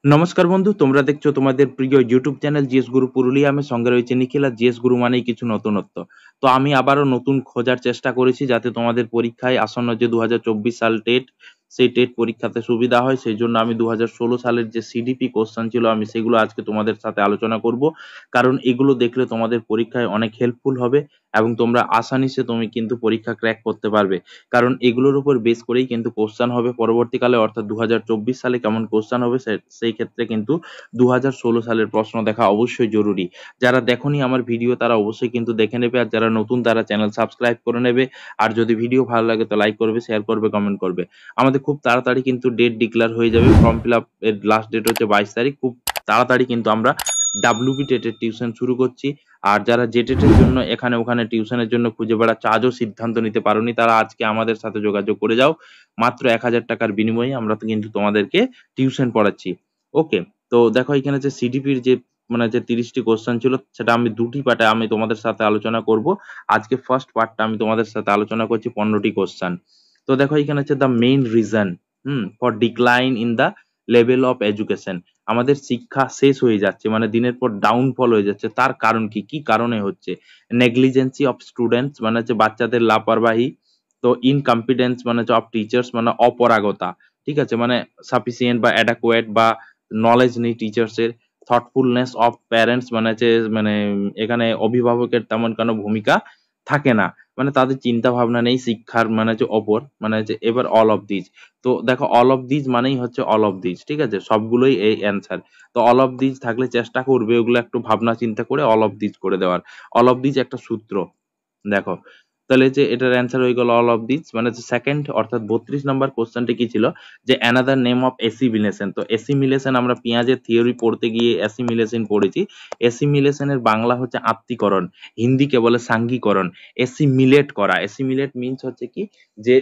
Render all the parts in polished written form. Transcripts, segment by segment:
নমস্কার বন্ধু, তোমরা দেখছো তোমাদের প্রিয় ইউটিউব চ্যানেল জিএস গুরু পুরুলিয়া। আমি সঙ্গে রয়েছে নিখিল। আর জিএস গুরু মানেই কিছু নতুনত্ব। তো আমি আবারও নতুন খোঁজার চেষ্টা করেছি যাতে তোমাদের পরীক্ষায় আসন্ন যে 2024 সাল টেট, সেই টেট পরীক্ষাতে সুবিধা হয়। সেই জন্য আমি 2016 সালের যে সিডিপি কোশ্চেন ছিল আমি সেগুলো আজকে তোমাদের সাথে আলোচনা করব, কারণ এগুলো দেখলে তোমাদের পরীক্ষায় অনেক হেল্পফুল হবে এবং তোমরা আসানিসে তুমি কিন্তু পরীক্ষা ক্র্যাক করতে পারবে। কারণ এগুলোর উপর বেস করেই কিন্তু কোশ্চেন হবে পরবর্তীকালে, অর্থাৎ 2024 সালে কেমন কোশ্চেন হবে সেই ক্ষেত্রে কিন্তু 2016 সালের প্রশ্ন দেখা অবশ্যই জরুরি। যারা দেখোনি আমার ভিডিও তারা অবশ্যই কিন্তু দেখে নেবে, আর যারা নতুন তারা চ্যানেল সাবস্ক্রাইব করে নেবে। আর যদি ভিডিও ভালো লাগে তো লাইক করবে, শেয়ার করবে, কমেন্ট করবে। আমাদের খুব তাড়াতাড়ি কিন্তু ডেট ডিক্লেয়ার হয়ে যাবে। ফর্ম ফিল আপ এর লাস্ট ডেট হচ্ছে 22 তারিখ। খুব তাড়াতাড়ি কিন্তু আমরা ডাব্লিউবি টেটের টিউশন শুরু করছি। আর যারা জেটেটের জন্য এখানে ওখানে টিউশনের জন্য খুঁজে বেড়াচ্ছ, আজও সিদ্ধান্ত নিতে পারোনি, তারা আজকে আমাদের সাথে যোগাযোগ করে যাও। মাত্র 1000 টাকার বিনিময়ে আমরা তো কিন্তু তোমাদেরকে টিউশন পড়াচ্ছি। ওকে। তো দেখো এখানে যে সিডিপির যে যে 30টি কোশ্চেন ছিল সেটা আমি দুটি পার্টে আমি তোমাদের সাথে আলোচনা করব। আজকে ফার্স্ট পার্টটা আমি তোমাদের সাথে আলোচনা করছি 15টি কোশ্চেন। তো দেখো এখানে হচ্ছে the main reason for decline in the level of education. আমাদের শিক্ষা শেষ হয়ে যাচ্ছে, মানে দিনের পর ডাউনফল হয়ে যাচ্ছে। তার কারণ কি কি কারণে হচ্ছে? নেগলিজেন্সি অফ স্টুডেন্টস, মানে হচ্ছে বাচ্চাদের লাপরবাহি। তো ইনকম্পিটেন্স মানে হচ্ছে অফ টিচার্স, মানে অপরাগতা। ঠিক আছে, মানে সাফিসিয়েন্ট বা অ্যাডাকুয়েট বা নলেজ নেই টিচার্স এর। থটফুলনেস অফ প্যারেন্টস, মানে হচ্ছে এখানে অভিভাবকের তেমন কোনো ভূমিকা থাকে না, মানে তাদের চিন্তা ভাবনা নেই শিক্ষার মানে হচ্ছে ওপর, মানে হচ্ছে এবার অল অফ দিজ। তো দেখো অল অফ দিজ মানেই হচ্ছে অল অফ দিজ, ঠিক আছে, সবগুলোই এই অ্যান্সার। তো অল অফ দিজ থাকলে চেষ্টা করবে ওগুলো একটু ভাবনা চিন্তা করে অল অফ দিজ করে দেওয়ার। অল অফ দিজ একটা সূত্র, দেখো। তাহলে যে এটার অ্যান্সার হয়ে গেল অল অফ দিস, মানে সেকেন্ড অর্থাৎ 32 নম্বর কোশ্চেনটি কি ছিল? যে অ্যানাদার নেম অফ অ্যাসিমিলেশন। তো অ্যাসিমিলেশন আমরা পেঁয়াজের থিওরি পড়তে গিয়ে অ্যাসিমিলেশন পড়েছি। অ্যাসিমিলেশনের বাংলা হচ্ছে আত্মীকরণ, হিন্দিকে বলে সাঙ্গীকরণ। অ্যাসিমিলেট করা, অ্যাসিমিলেট মিন্স হচ্ছে কি যে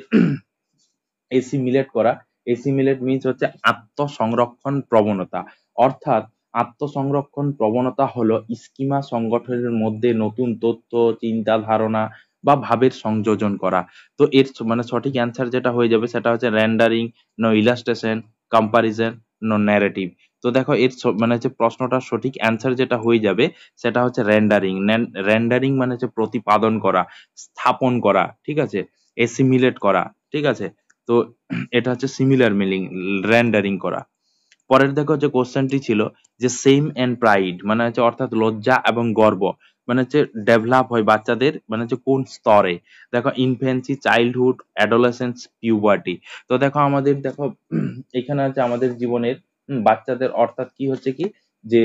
এসিমিলেট করা। এসিমিলেট মিন্স হচ্ছে আত্মসংরক্ষণ প্রবণতা। অর্থাৎ আত্মসংরক্ষণ প্রবণতা হলো স্কিমা সংগঠনের মধ্যে নতুন তথ্য, চিন্তা, ধারণা বা ভাবের সংযোজন করা। তো এর মানে সঠিক অ্যান্সার যেটা হয়ে যাবে সেটা হচ্ছে rendering, no illustration, comparison, no narrative. তো দেখো এর মানে হচ্ছে প্রশ্নটার সঠিক অ্যান্সার যেটা হয়ে যাবে সেটা হচ্ছে রেন্ডারিং। রেন্ডারিং মানে হচ্ছে প্রতিপাদন করা, স্থাপন করা, ঠিক আছে, এসিমিলেট করা, ঠিক আছে। তো এটা হচ্ছে সিমিলার মিনিং, রেন্ডারিং করা। পরের দেখো যে কোশ্চেনটি ছিল যে সেম এন্ড প্রাইড, মানে হচ্ছে অর্থাৎ লজ্জা এবং গর্ব, মানে হচ্ছে ডেভেলপ হয় বাচ্চাদের মানে হচ্ছে কোন স্তরে? দেখো ইনফেন্সি, চাইল্ডহুড, অ্যাডোলেসেন্স, পিউবার্টি। তো দেখো আমাদের দেখো এখানে আছে আমাদের জীবনের বাচ্চাদের অর্থাৎ কি হচ্ছে কি যে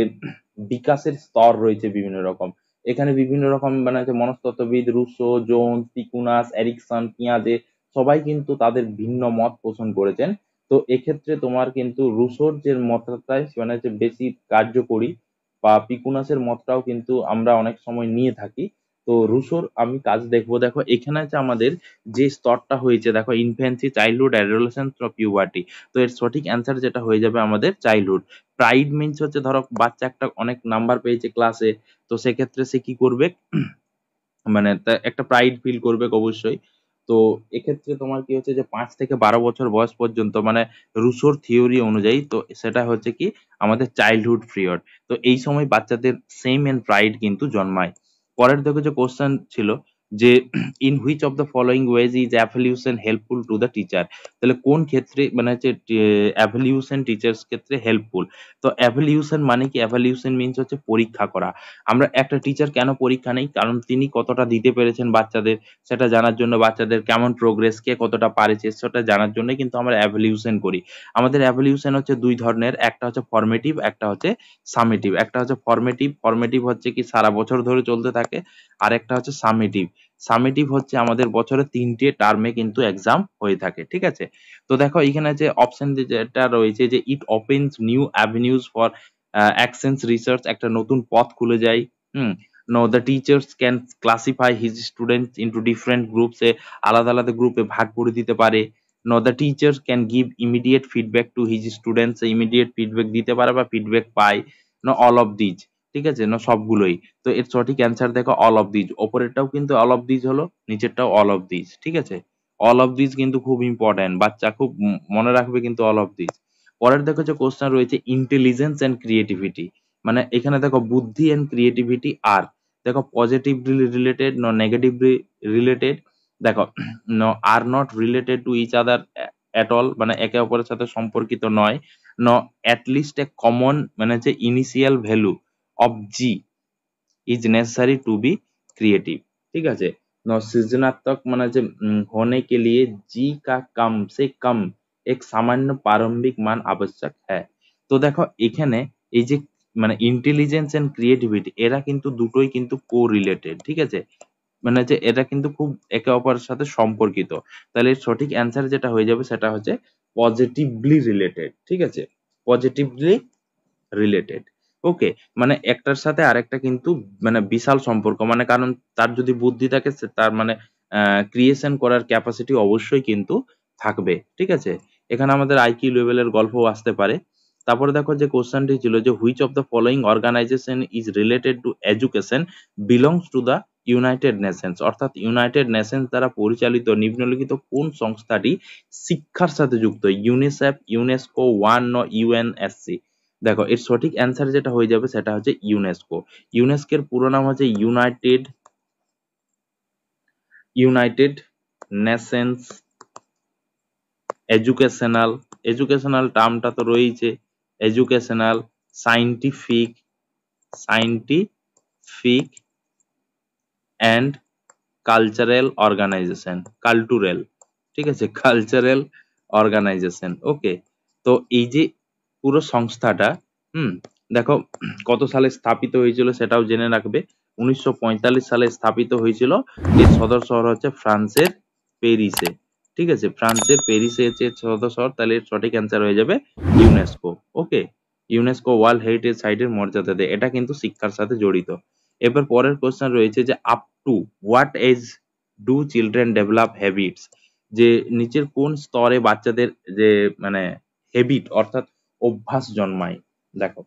বিকাশের স্তর রয়েছে বিভিন্ন রকম। এখানে বিভিন্ন রকম মানে হচ্ছে মনস্তত্ত্ববিদ রুসো, জোন্স, পিকুনাস, এরিকসন, পিয়াজে সবাই কিন্তু তাদের ভিন্ন মত পোষণ করেছেন। তো এক্ষেত্রে তোমার কিন্তু রুশোর যে মতটাই মানে হচ্ছে বেশি কার্যকরী, বা পিকুনাসের মতটাও কিন্তু আমরা অনেক সময় নিয়ে থাকি। তো রুশোর আমি কাজ দেখবো। দেখো এখানে আছে আমাদের যে স্তরটা হয়েছে, দেখো ইনফ্যান্সি, চাইল্ডহুড, অ্যাডোলেসেন্স, পিউবার্টি। তো এর সঠিক অ্যান্সার যেটা হয়ে যাবে আমাদের চাইল্ডহুড। প্রাইড মিন্স হচ্ছে ধরো বাচ্চা একটা অনেক নাম্বার পেয়েছে ক্লাসে, তো সেক্ষেত্রে সে কি করবে, মানে একটা প্রাইড ফিল করবে অবশ্যই। তো এক্ষেত্রে তোমার কি হচ্ছে যে 5 থেকে 12 বছর বয়স পর্যন্ত, মানে রুসোর থিওরি অনুযায়ী, তো সেটা হচ্ছে কি আমাদের চাইল্ডহুড পিরিয়ড। তো এই সময় বাচ্চাদের সেম এন্ড প্রাইড কিন্তু জন্মায়। পরের দেখো যে কোশ্চেন ছিল যে in which of the following ways is evolution helpful to the teacher. তাহলে কোন ক্ষেত্রে মানে হচ্ছে অ্যাভলিউশন টিচার্স ক্ষেত্রে হেল্পফুল? তো অ্যাভলিউশন মানে কি? অ্যাভলিউশন মিন্স হচ্ছে পরীক্ষা করা। আমরা একটা টিচার কেন পরীক্ষা নেই? কারণ তিনি কতটা দিতে পেরেছেন বাচ্চাদের সেটা জানার জন্য, বাচ্চাদের কেমন প্রোগ্রেস, কে কতটা পারেছে সেটা জানার জন্য কিন্তু আমরা এভালিউশন করি। আমাদের এভালিউশন হচ্ছে দুই ধরনের, একটা হচ্ছে ফর্মেটিভ, একটা হচ্ছে সামেটিভ। একটা হচ্ছে ফর্মেটিভ, ফর্মেটিভ হচ্ছে কি সারা বছর ধরে চলতে থাকে। আর একটা হচ্ছে সামেটিভ। সামেটিভ হচ্ছে আমাদের বছরে 3টে টার্মে কিন্তু এক্সাম হয়ে থাকে, ঠিক আছে। তো দেখো এখানে যে অপশন যেটা রয়েছে যে it opens new avenues for action research, একটা নতুন পথ খুলে যায়। Hmm. Now the teachers can classify his students into different groups, এ আলাদা আলাদা গ্রুপে ভাগ করে দিতে পারে। Now the teachers can give immediate feedback to his students, immediate feedback দিতে পারে বা ফিডব্যাক পায়। নো অল অফ দিজ, ঠিক আছে, না সবগুলোই। তো এর সঠিক অ্যান্সার দেখো অল অফ দিজ। ওপরেরটাও কিন্তু অল অফ দিজ হলো, নিচেরটাও অল অফ দিজ, ঠিক আছে। অল অফ দিজ কিন্তু খুব ইম্পর্টেন্ট, বাচ্চা খুব মনে রাখবে কিন্তু অল অফ দিজ। পরের দেখো যে কোশ্চেন রয়েছে ইন্টেলিজেন্স এন্ড ক্রিয়েটিভিটি, মানে এখানে দেখো বুদ্ধি এন্ড ক্রিয়েটিভিটি আর দেখো পজিটিভলি রিলেটেড ন নেগেটিভলি রিলেটেড, দেখো আর not related to each other at all, মানে একে অপরের সাথে সম্পর্কিত নয়, ন অ্যাটলিস্ট এ কমন মানে হচ্ছে initial value of G is necessary to be creative. ठीक है, न सृजनात्मक মানে যে होने के लिए जी का कम से कम एक सामान्य प्रारंभिक मान आवश्यक है। তো দেখো এখানে এই যে মানে ইন্টেলিজেন্স এন্ড ক্রিয়েটিভিটি এরা কিন্তু দুটোই কিন্তু কো রিলেটেড, ঠিক আছে, মানে যে এটা কিন্তু খুব একে অপরের সাথে সম্পর্কিত। তাহলে এর সঠিক অ্যান্সার যেটা হয়ে যাবে সেটা হচ্ছে পজিটিভলি রিলেটেড, ঠিক আছে, পজিটিভলি রিলেটেড। ওকে, মানে একটার সাথে আরেকটা কিন্তু মানে বিশাল সম্পর্ক, মানে কারণ তার যদি বুদ্ধি থাকে তার মানে ক্রিয়েশন করার ক্যাপাসিটি অবশ্যই কিন্তু থাকবে, ঠিক আছে। এখানে আমাদের আইকিউ লেভেলের গল্পও আসতে পারে। তারপরে দেখো যে কোশ্চেনটি ছিল যে which of the following organization is related to education belongs to the United Nations, অর্থাৎ ইউনাইটেড নেশনস দ্বারা পরিচালিত নিম্নলিখিত কোন সংস্থাটি শিক্ষার সাথে যুক্ত, ইউনিসেফ, ইউনেস্কো, ওয়ান ন ইউএনএসসি। দেখো এর সঠিক অ্যান্সার যেটা হয়ে যাবে সেটা হচ্ছে ইউনেস্কো। ইউনেস্কোর পুরো নাম হচ্ছে united united nations educational, educational টার্মটা তো রয়েছে, educational scientific scientific and cultural organisation, cultural, ঠিক আছে, কালচারাল অর্গানাইজেশন। ওকে, তো এই যে পুরো সংস্থাটা দেখো কত সালে স্থাপিত হয়েছিল সেটাও জেনে রাখবে। 1945 সালে স্থাপিত হয়েছিল। এর সদর শহর হচ্ছে ফ্রান্সের প্যারিসে, ঠিক আছে, ফ্রান্সের প্যারিসে হচ্ছে সদর শহর। তাহলে এর সঠিক অ্যান্সার হয়ে যাবে ইউনেস্কো। ওকে, ইউনেস্কো ওয়ার্ল্ড হেরিটেজ সাইটের মর্যাদা দেয়, এটা কিন্তু শিক্ষার সাথে জড়িত। এবার পরের কোশ্চেন রয়েছে যে up to what age do children develop habits, যে নিচের কোন স্তরে বাচ্চাদের যে মানে হ্যাবিট অর্থাৎ অভ্যাস জন্মায়। দেখো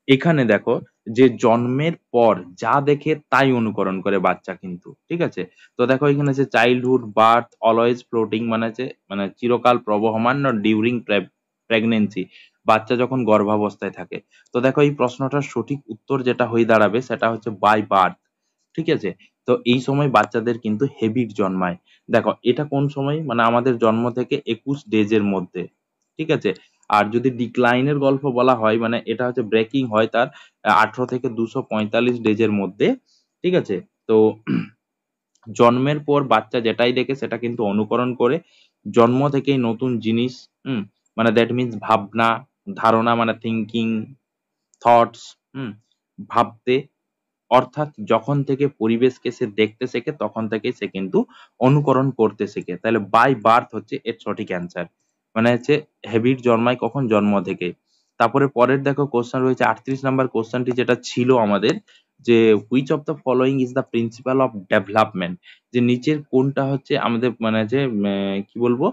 এখানে দেখো যে জন্মের পর যা দেখে তাই অনুকরণ করে বাচ্চা কিন্তু, ঠিক আছে। তো দেখো এখানে যে চাইল্ডহুড বার্থ অলওয়েজ ফ্লোটিং, মানে যে মানে চিরকাল প্রবহমান, না ডিউরিং প্রেগনেন্সি, বাচ্চা যখন গর্ভাবস্থায় থাকে। তো দেখো এই প্রশ্নটার সঠিক উত্তর যেটা হয়ে দাঁড়াবে সেটা হচ্ছে বাই বার্থ, ঠিক আছে। তো এই সময় বাচ্চাদের কিন্তু হ্যাবিট জন্মায়। দেখো এটা কোন সময়, মানে আমাদের জন্ম থেকে 21 ডেজের মধ্যে, ঠিক আছে। আর যদি ডিক্লাইনের গল্প বলা হয়, মানে এটা হচ্ছে ব্রেকিং হয় তার 18 থেকে 245 ডেজের মধ্যে, ঠিক আছে। তো জন্মের পর বাচ্চা যেটাই দেখে সেটা কিন্তু অনুকরণ করে। জন্ম থেকেই নতুন জিনিস, মানে দ্যাট মিন্স ভাবনা, ধারণা মানে থিঙ্কিং, থটস, ভাবতে, অর্থাৎ যখন থেকে পরিবেশকে সে দেখতে শেখে তখন থেকে সে কিন্তু অনুকরণ করতে শেখে। তাহলে বাই বার্থ হচ্ছে এর সঠিক অ্যান্সার, মানে হচ্ছে হ্যাবিট জন্মায় কখন, জন্ম থেকে। তারপরে পরের দেখো কোশ্চেন রয়েছে 38 নাম্বার কোশ্চেনটি যেটা ছিল আমাদের, যে which of the following is the principal of development, যে নিচের কোনটা হচ্ছে আমাদের মানে যে কি বলবো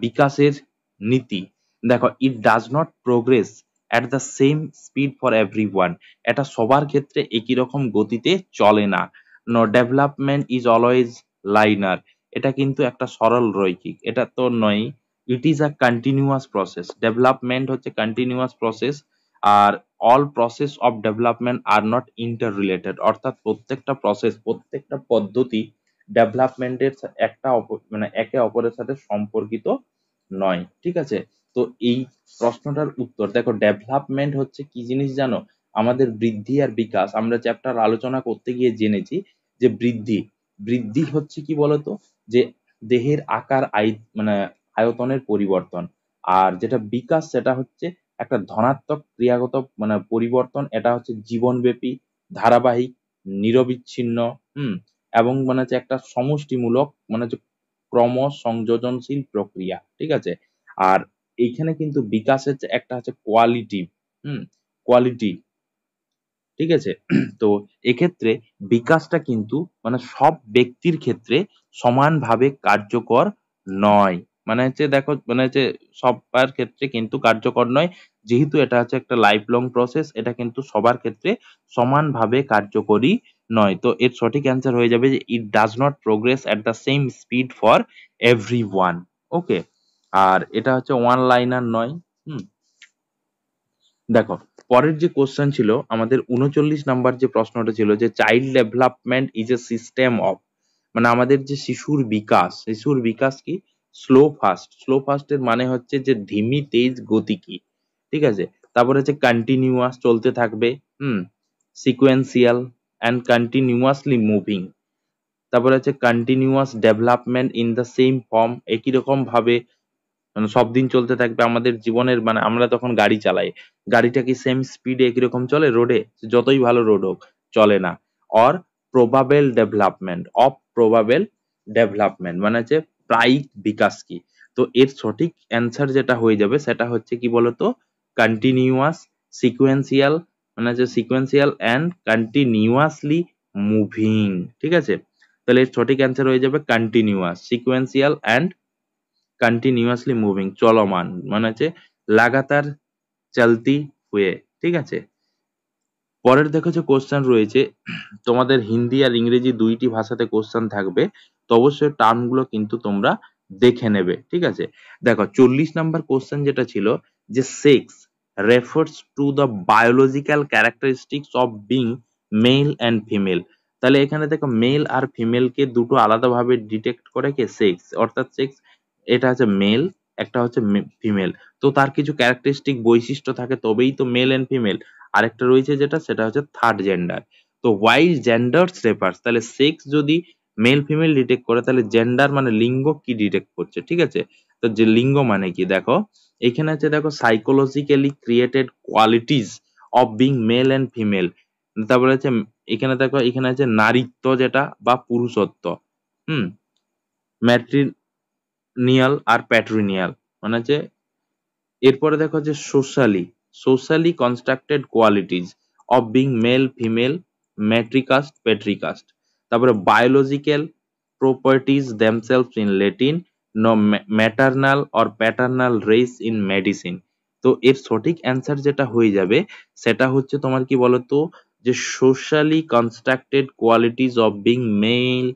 বিকাশের নীতি। দেখো it does not progress at the same speed for everyone, এটা সবার ক্ষেত্রে একই রকম গতিতে চলে না। No development is always linear, এটা কিন্তু একটা সরল রৈখিক, এটা তো নয়। It is a continuous process, development হচ্ছে কন্টিনিউয়াস প্রসেস। আর all process of development are not interrelated, অর্থাৎ প্রত্যেকটা প্রসেস প্রত্যেকটা পদ্ধতি ডেভেলপমেন্টের একটা মানে একে অপরের সাথে সম্পর্কিত নয়, ঠিক আছে। তো এই প্রশ্নটার উত্তর দেখো, ডেভেলপমেন্ট হচ্ছে কি জিনিস জানো, আমাদের বৃদ্ধি আর বিকাশ। আমরা চ্যাপ্টার আলোচনা করতে গিয়ে জেনেছি যে বৃদ্ধি বৃদ্ধি হচ্ছে কি বলতো, যে দেহের আকার মানে আয়তনের পরিবর্তন। আর যেটা বিকাশ সেটা হচ্ছে একটা ধনাত্মক ক্রিয়াগত মানে পরিবর্তন, এটা হচ্ছে জীবনব্যাপী, ধারাবাহিক, নিরবিচ্ছিন্ন, এবং মানে হচ্ছে একটা সমষ্টিমূলক মানে হচ্ছে ক্রমসংযোজনশীল প্রক্রিয়া, ঠিক আছে। আর এইখানে কিন্তু বিকাশের যে একটা হচ্ছে কোয়ালিটি, কোয়ালিটি, ঠিক আছে। তো এক্ষেত্রে বিকাশটা কিন্তু মানে সব ব্যক্তির ক্ষেত্রে সমানভাবে কার্যকর নয়, মানে হচ্ছে দেখো মানে হচ্ছে সবার ক্ষেত্রে কিন্তু কার্যকর নয়, যেহেতু এটা হচ্ছে একটা লাইফ লং প্রসেস, এটা কিন্তু সবার ক্ষেত্রে সমানভাবে কার্যকরী নয়। তো এর সঠিক অ্যান্সার হয়ে যাবে যে it does not progress at the same speed for everyone. Okay, আর এটা হচ্ছে ওয়ান লাইনার নয়। হুম, দেখো পরের যে কোশ্চেন ছিল আমাদের 39 নাম্বার যে প্রশ্নটা ছিল যে child development is a system of, মানে আমাদের যে শিশুর বিকাশ কি স্লো ফাস্ট। স্লো ফাস্ট এর মানে হচ্ছে যে ধিমি তেজ গতি কি, ঠিক আছে। তারপর হচ্ছে কন্টিনিউয়াস চলতে থাকবে, হুম, সিকোয়েন্সিয়াল অ্যান্ড কন্টিনিউয়াসলি মুভিং। তারপরে হচ্ছে continuous development in the same form, একই রকম ভাবে মানে সব দিন চলতে থাকবে আমাদের জীবনের, মানে আমরা তখন গাড়ি চালাই, গাড়িটা কি সেম স্পিডে একই রকম চলে রোডে, যতই ভালো রোড হোক চলে না। অর প্রবাবেল ডেভেলপমেন্ট মানে হচ্ছে প্রায়িক বিকাশ কি। তো এর সঠিক অ্যান্সার যেটা হয়ে যাবে সেটা হচ্ছে কি বলতো, কন্টিনিউয়াস, সিকোয়েন্সিয়াল, মানে হচ্ছে সিকোয়েন্সিয়াল অ্যান্ড কন্টিনিউয়াসলি মুভিং, ঠিক আছে। তাহলে এর সঠিক অ্যান্সার হয়ে যাবে continuous, sequential and continuously moving, চলমান মানে হচ্ছে লাগাতার চলতি হুয়ে, ঠিক আছে। পরের দেখো যে কোশ্চেন রয়েছে, তোমাদের হিন্দি আর ইংরেজি দুইটি ভাষাতে কোশ্চেন থাকবে, তো অবশ্যই টার্মগুলো কিন্তু তোমরা দেখে নেবে, ঠিক আছে। দেখো 40 নাম্বার কোশ্চেন যেটা ছিল যে sex refers to the biological characteristics of being male and female. তাহলে এখানে দেখো মেল আর ফিমেল কে দুটো আলাদাভাবে ডিটেক্ট করে কে সেক্স, অর্থাৎ সেক্স এটা হচ্ছে মেল, একটা হচ্ছে ফিমেল। তো তার কিছু ক্যারেক্টারিস্টিক বৈশিষ্ট্য থাকে তবেই তো মেল এন্ড ফিমেল। আরেকটা রয়েছে যেটা সেটা হচ্ছে থার্ড জেন্ডার। তো ওয়াইল জেন্ডার্স রেফার্স, তাহলে সেক্স যদি মেল ফিমেল ডিটেক্ট করে তাহলে জেন্ডার মানে লিঙ্গ কি ডিটেক্ট করছে, ঠিক আছে। তো যে লিঙ্গ মানে কি দেখো এখানে আছে, দেখো psychologically created qualities of being male and female. তারপরে হচ্ছে এখানে দেখো এখানে আছে নারীত্ব যেটা বা পুরুষত্ব, হুম, ম্যাট্রিনিয়াল আর প্যাট্রিনিয়াল মানে হচ্ছে। এরপরে দেখো যে socially constructed qualities of being male female, ম্যাট্রিকাস্ট পেট্রিকাস্ট। তারপরে biological properties themselves in Latin, no maternal or paternal race in medicine. তো এর সঠিক অ্যান্সার যেটা হয়ে যাবে সেটা হচ্ছে তোমার কি বলতো, যে socially constructed qualities of being male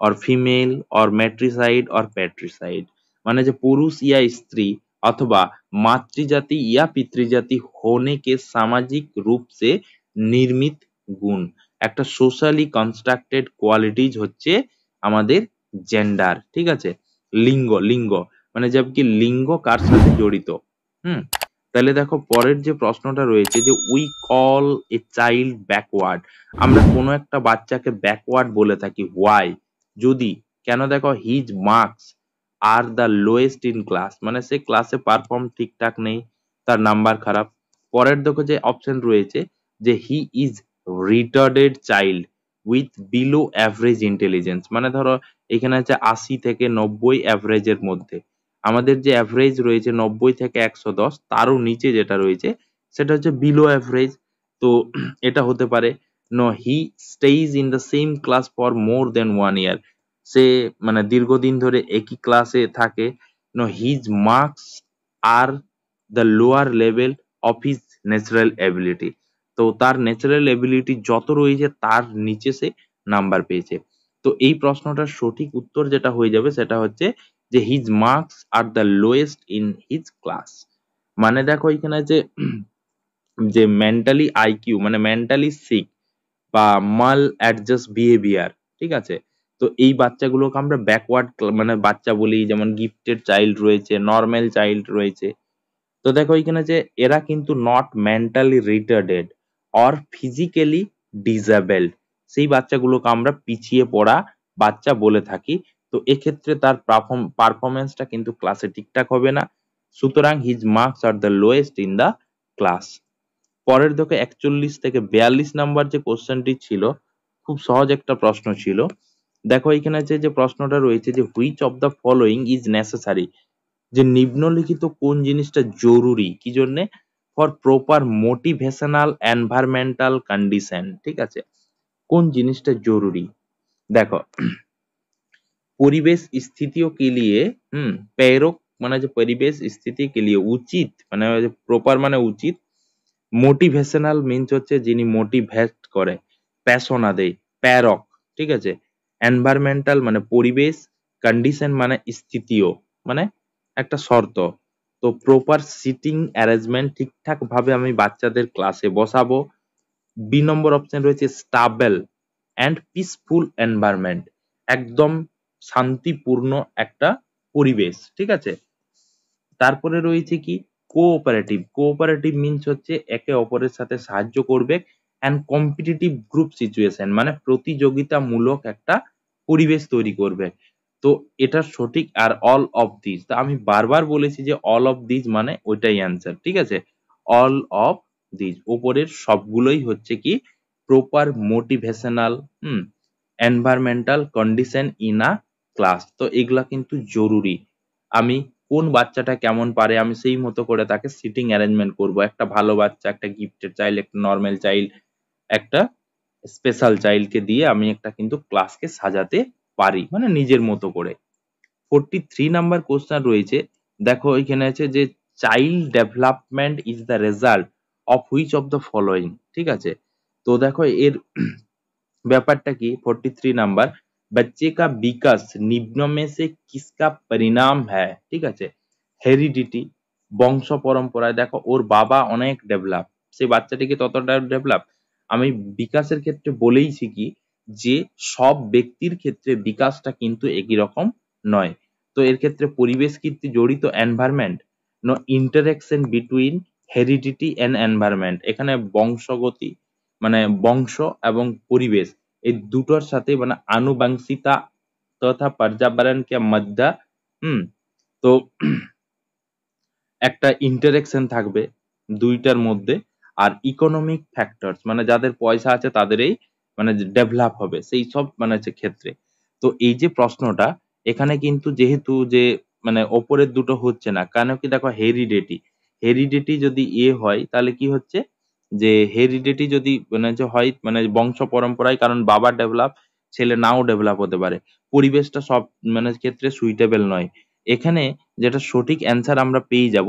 और फीमेल और मैट्रिसाइड और पैट्रिसाइड माने जो पुरुष या स्त्री अथवा मातृजाति या पितृजाति होने के सामाजिक रूप से निर्मित गुण। একটা সোশ্যালি কনস্ট্রাক্টেড কোয়ালিটিজ হচ্ছে আমাদের জেন্ডার, ঠিক আছে। লিঙ্গ মানে জব কি লিঙ্গ কার সাথে জড়িত। হুম, তাহলে দেখো পরের যে প্রশ্নটা রয়েছে যে we call a child backward, আমরা কোনো একটা বাচ্চাকে ব্যাকওয়ার্ড বলে থাকি, হোয়াই, যদি, কেন, দেখো his marks are the lowest in class মানে সে ক্লাসে পারফর্ম ঠিকঠাক নেই, তার নাম্বার খারাপ। পরের দেখো যে অপশন রয়েছে যে he is retarded child with below average intelligence, মানে ধরো এখানে আছে 80 থেকে 90 অ্যাভারেজের মধ্যে, আমাদের যে অ্যাভারেজ রয়েছে 90 থেকে 110 তারও নিচে যেটা রয়েছে সেটা হচ্ছে বিলো অ্যাভারেজ। তো এটা হতে পারে। Now he stays in the same class for more than 1 year, সে মানে দীর্ঘদিন ধরে একই ক্লাসে থাকে। Now his marks are the lower level of his natural ability, তো তার ন্যাচারাল এবিলিটি যত রয়েছে তার নিচে সে নাম্বার পেয়েছে। তো এই প্রশ্নটার সঠিক উত্তর যেটা হয়ে যাবে সেটা হচ্ছে যে his marks are the lowest in his class. মানে দেখো এখানে যে মেন্টালি আইকিউ মানে মেন্টালি সিক বা মাল অ্যাডজাস্ট বিহেভিয়ার, ঠিক আছে। তো এই বাচ্চাগুলোকে আমরা ব্যাকওয়ার্ড মানে বাচ্চা বলি, যেমন গিফটেড চাইল্ড রয়েছে, নর্মাল চাইল্ড রয়েছে। তো দেখো এখানে যে এরা কিন্তু not mentally retarded or physically disabled, সেই বাচ্চাগুলোকে আমরা পিছিয়ে পড়া বাচ্চা বলে থাকি। তো এক্ষেত্রে তার পারফরমেন্সটা কিন্তু ক্লাসে ঠিকঠাক হবে না, সুতরাং his marks are the lowest in the class. পরের দেখো 41 থেকে 42 নাম্বার যে কোশ্চেনটি ছিল খুব সহজ একটা প্রশ্ন ছিল। দেখো এখানে যে প্রশ্নটা রয়েছে যে which of the following is necessary, যে নিম্নলিখিত কোন জিনিসটা জরুরি কি জন্যে, for proper motivational environmental condition, ঠিক আছে। কোন জিনিসটা জরুরি দেখো, পরিবেশ স্থিতিयों के लिए, প্রেরক মানে যে পরিবেশ স্থিতি के लिए উচিত মানে প্রপার মানে উচিত, মোটিভেশনাল মিন্স হচ্ছে যিনি মোটিভেট করে, প্যাশনা দেয়, প্রেরক, ঠিক আছে। এনভায়রনমেন্টাল মানে পরিবেশ, কন্ডিশন মানে স্থিতিও মানে একটা শর্ত। তো প্রপার সিটিং অ্যারেঞ্জমেন্ট, ঠিকঠাক ভাবে আমি বাচ্চাদের ক্লাসে বসাবো। বি নম্বর অপশন রয়েছে স্টাবেল অ্যান্ড পিসফুল এনভায়রনমেন্ট, একদম শান্তিপূর্ণ একটা পরিবেশ, ঠিক আছে। তারপরে রয়েছে কি কোঅপারেটিভ। কোঅপারেটিভ মিন্স হচ্ছে একে অপরের সাথে সাহায্য করবে, অ্যান্ড কম্পিটিটিভ গ্রুপ সিচুয়েশন মানে প্রতিযোগিতামূলক একটা পরিবেশ তৈরি করবে। তো এটা সঠিক। আর অল অফ দিস, তা আমি বারবার বলেছি যে অল অফ দিস মানে ওইটাই অ্যান্সার, ঠিক আছে। অল অফ দিস উপরের সবগুলোই হচ্ছে কি proper motivational environmental condition in a class. তো এগুলা কিন্তু জরুরি। আমি কোন বাচ্চাটা কেমন পারে আমি সেই মতো করে তাকে সিটিং অ্যারেঞ্জমেন্ট করব। একটা ভালো বাচ্চা, একটা গিফটেড চাইল্ড, একটা নর্মাল চাইল্ড, একটা স্পেশাল চাইল্ডকে দিয়ে আমি একটা কিন্তু ক্লাসকে সাজাতে পারি মানে নিজের মতো করে। 43 নাম্বার কোশ্চেন রয়েছে, দেখো এখানে আছে যে child development is the result of which of the following, ঠিক আছে। তো দেখো এর ব্যাপারটা কি 43 নাম্বার, बच्चे का विकास निम्न में से किसका परिणाम है, ঠিক আছে। হেরিডিটি, বংশ পরম্পরায়, দেখো ওর বাবা অনেক ডেভেলপ, সেই বাচ্চাটিকে ততটা ডেভেলপ। আমি বিকাশের ক্ষেত্রে বলেইছি কি যে সব ব্যক্তির ক্ষেত্রে বিকাশটা কিন্তু একই রকম নয়। তো এর ক্ষেত্রে পরিবেশ কীর্তি জড়িত environment, no interaction between heredity and environment, এখানে বংশগতি মানে বংশ এবং পরিবেশ এই দুটোর সাথে মানে আনুবংশিকতা তথা पर्यावरण के मध्य তো একটা ইন্টারেকশন থাকবে দুইটার মধ্যে। আর ইকোনমিক ফ্যাক্টরস মানে যাদের পয়সা আছে তাদেরই মানে ডেভেলপ হবে সেই সব মানে হচ্ছে ক্ষেত্রে। তো এই যে প্রশ্নটা এখানে কিন্তু যেহেতু যে মানে ওপরের দুটো হচ্ছে না, কেন কি দেখো হেরিডিটি, হেরিডিটি যদি হয় তাহলে কি হচ্ছে যে হেরিডিটি যদি মানে হচ্ছে হয় মানে বংশ পরম্পরায়, কারণ বাবা ডেভেলপ ছেলে নাও ডেভেলপ হতে পারে, পরিবেশটা সব মানে ক্ষেত্রে সুইটেবল নয়। এখানে যেটা সঠিক অ্যান্সার আমরা পেয়ে যাব,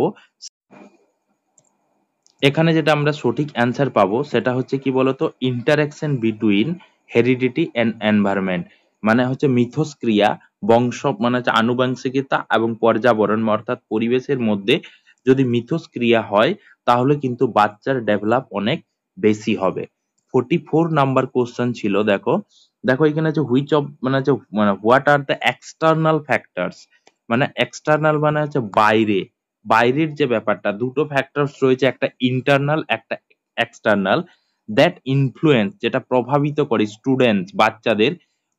এখানে যেটা আমরা সঠিক অ্যান্সার পাবো সেটা হচ্ছে কি বলতো interaction between heredity and environment, মানে হচ্ছে মিথস্ক্রিয়া বংশ মানে হচ্ছে আনুবংশিকতা এবং পর্যাবরণ অর্থাৎ পরিবেশের মধ্যে যদি মিথস্ক্রিয়া হয় তাহলে কিন্তু বাচ্চার ডেভেলপ অনেক বেশি হবে। 44 নাম্বার কোশ্চেন ছিল, দেখো দেখো এখানে হচ্ছে হুইচ অফ মানে হচ্ছে মানে what are the external factors, মানে এক্সটার্নাল মানে হচ্ছে বাইরে, বাইরের যে ব্যাপারটা দুটো ফ্যাক্টরস রয়েছে, একটা ইন্টারনাল একটা এক্সটার্নাল, দ্যাট ইনফ্লুয়েন্স যেটা প্রভাবিত করে স্টুডেন্টস বাচ্চাদের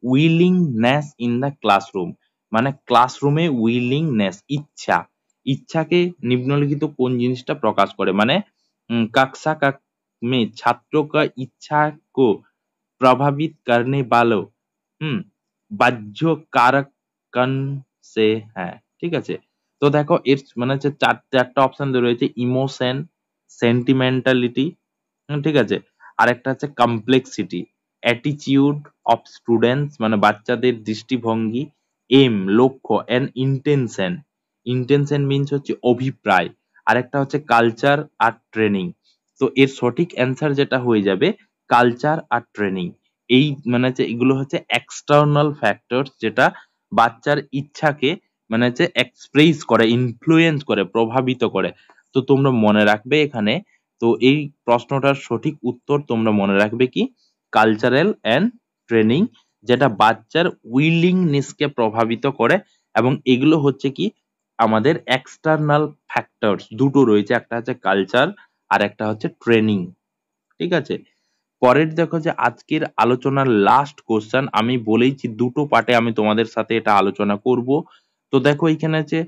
উইলিংনেস ইন দ্য ক্লাসরুম, মানে ক্লাসরুমে উইলিংনেস ইচ্ছা, ইচ্ছাকে নিম্নলিখিত কোন জিনিসটা প্রকাশ করে, মানে कक्षा का में छात्रों का इच्छा को प्रभावित करने वालों बाह्य कारक कन से है, ঠিক আছে। তো দেখো এর মানে হচ্ছে চারটা অপশন রয়েছে, ইমোশন, সেন্টিমেন্টালিটি, ঠিক আছে, আরেকটা হচ্ছে কমপ্লেক্সিটি, অ্যাটিটিউড অফ স্টুডেন্টস মানে বাচ্চাদের দৃষ্টিভঙ্গি, এম লক্ষ্য, এন্ড ইন্টেনশন, ইন্টেনশন মিন্স হচ্ছে অভিপ্রায়, আরেকটা হচ্ছে কালচার আর ট্রেনিং। তো এর সঠিক অ্যান্সার যেটা হয়ে যাবে কালচার আর ট্রেনিং। এই মানে হচ্ছে এগুলো হচ্ছে এক্সটার্নাল ফ্যাক্টর যেটা বাচ্চার ইচ্ছাকে মানে হচ্ছে এক্সপ্রেস করে, ইনফ্লুয়েন্স করে, প্রভাবিত করে। তো তোমরা মনে রাখবে এখানে, তো এই প্রশ্নটার সঠিক উত্তর তোমরা মনে রাখবে কি কালচারাল এন্ড ট্রেনিং, যেটা বাচ্চার উইলিংনেসকে প্রভাবিত করে, এবং এগুলো হচ্ছে কি আমাদের এক্সটার্নাল ফ্যাক্টরস দুটো রয়েছে, একটা হচ্ছে কালচার আর একটা হচ্ছে ট্রেনিং, ঠিক আছে। পরের দেখো যে আজকের আলোচনার লাস্ট কোশ্চেন, আমি বলেইছি দুটো পার্টে আমি তোমাদের সাথে এটা আলোচনা করব। তো দেখো এখানে আছে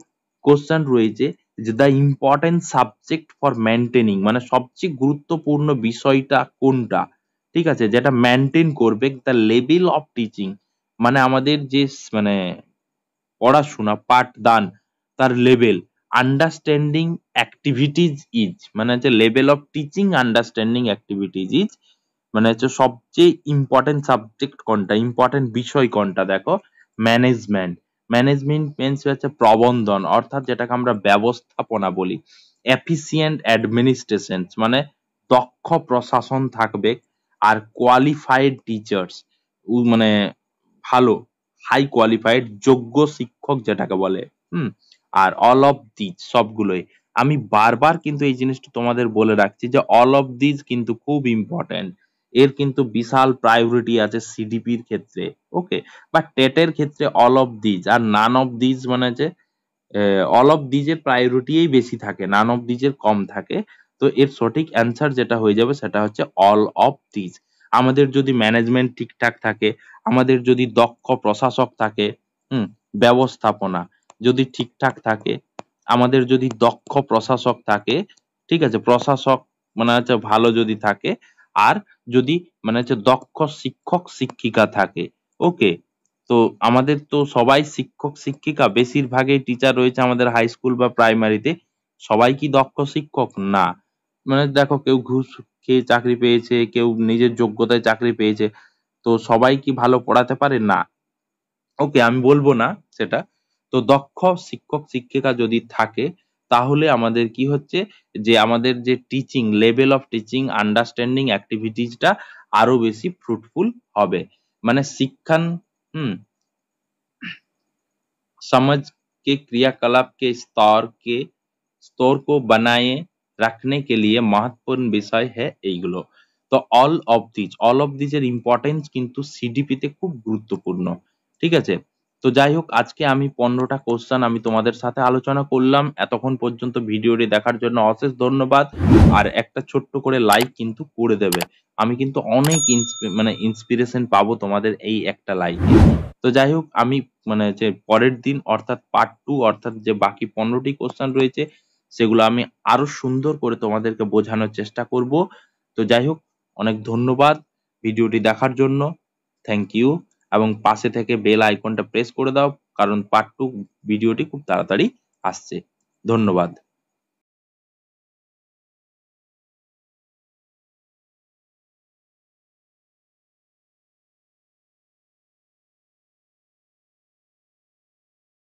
কোশ্চেন রয়েছে যে the important subject for maintaining, মানে সবচেয়ে গুরুত্বপূর্ণ বিষয়টা কোনটা, ঠিক আছে, যেটা মেনটেন করবে দ্য লেভেল অফ টিচিং, মানে আমাদের যে মানে পড়াশোনা পাঠদান তার লেভেল, আন্ডারস্ট্যান্ডিং অ্যাক্টিভিটিজ ইজ মানে হচ্ছে level of teaching understanding activities is, মানে হচ্ছে সবচেয়ে ইম্পর্টেন্ট সাবজেক্ট কোনটা, ইম্পর্টেন্ট বিষয় কোনটা, দেখো ম্যানেজমেন্ট, ম্যানেজমেন্ট মিন্স হচ্ছে প্রবন্ধন অর্থাৎ যেটাকে আমরা ব্যবস্থাপনা বলি, এফিসিয়েন্ট অ্যাডমিনিস্ট্রেশন মানে দক্ষ প্রশাসন থাকবে, আর কোয়ালিফাইড টিচার্স মানে ভালো হাই কোয়ালিফাইড যোগ্য শিক্ষক যেটাকে বলে, হুম আর অল অফ দিজ সবগুলোই। আমি বারবার কিন্তু এই জিনিসটা তোমাদের বলে রাখছি যে অল অফ দিজ কিন্তু খুব ইম্পর্টেন্ট। এর কিন্তু বিশাল প্রায়োরিটি আছে সিডিপির ক্ষেত্রে, ওকে? বা টেটের ক্ষেত্রে all of these are none of these মানে যে অল অফ দিজের প্রায়োরিটিই বেশি থাকে, নান অফ দিজের কম থাকে। তো এর সঠিক অ্যান্সার যেটা হয়ে যাবে সেটা হচ্ছে অল অফ দিজ। আমাদের যদি ম্যানেজমেন্ট ঠিকঠাক থাকে, আমাদের যদি দক্ষ প্রশাসক থাকে, হুম, ব্যবস্থাপনা যদি ঠিকঠাক থাকে, আমাদের যদি দক্ষ প্রশাসক থাকে, ঠিক আছে, প্রশাসক মানে হচ্ছে ভালো যদি থাকে, আর যদি মানে হচ্ছে দক্ষ শিক্ষক শিক্ষিকা থাকে, ওকে? তো আমাদের তো সবাই শিক্ষক শিক্ষিকা, বেশিরভাগই টিচার রয়েছে আমাদের হাই স্কুল বা প্রাইমারিতে। সবাই কি দক্ষ শিক্ষক? না। মানে দেখো, কেউ ঘুষ খেয়ে চাকরি পেয়েছে, কেউ নিজের যোগ্যতায় চাকরি পেয়েছে। তো সবাই কি ভালো পড়াতে পারে? না। ওকে, আমি বলবো না সেটা। তো দক্ষ শিক্ষক শিক্ষিকা যদি থাকে, তাহলে আমাদের কি হচ্ছে যে আমাদের যে teaching level of teaching understanding অ্যাক্টিভিটিসটা আরো বেশি ফ্রুটফুল হবে। মানে শিক্ষান হুম समझ के क्रियाकलाप के स्तर को बनाए रखने के लिए महत्वपूर्ण বিষয় है এইগুলো। তো অল অফ দিজ এর ইম্পর্টেন্স কিন্তু সিডিপি তে খুব গুরুত্বপূর্ণ, ঠিক আছে? তো যাই হোক, আজকে আমি 15টা কোশ্চেন আমি তোমাদের সাথে আলোচনা করলাম। এতক্ষণ পর্যন্ত ভিডিওটি দেখার জন্য অশেষ ধন্যবাদ। আর একটা ছোট্ট করে লাইক কিন্তু করে দেবে। আমি কিন্তু অনেক ইন্সপিরেশন পাবো তোমাদের এই একটা লাইকে। তো যাই হোক, আমি মানে যে পরের দিন অর্থাৎ পার্ট 2, অর্থাৎ যে বাকি 15টি কোশ্চেন রয়েছে সেগুলো আমি আরো সুন্দর করে তোমাদেরকে বোঝানোর চেষ্টা করব। তো যাই হোক, অনেক ধন্যবাদ ভিডিওটি দেখার জন্য। Thank you. এবং পাশে থেকে বেল আইকনটা প্রেস করে দাও, কারণ পার্ট 2 ভিডিওটি খুব তাড়াতাড়ি আসছে। ধন্যবাদ।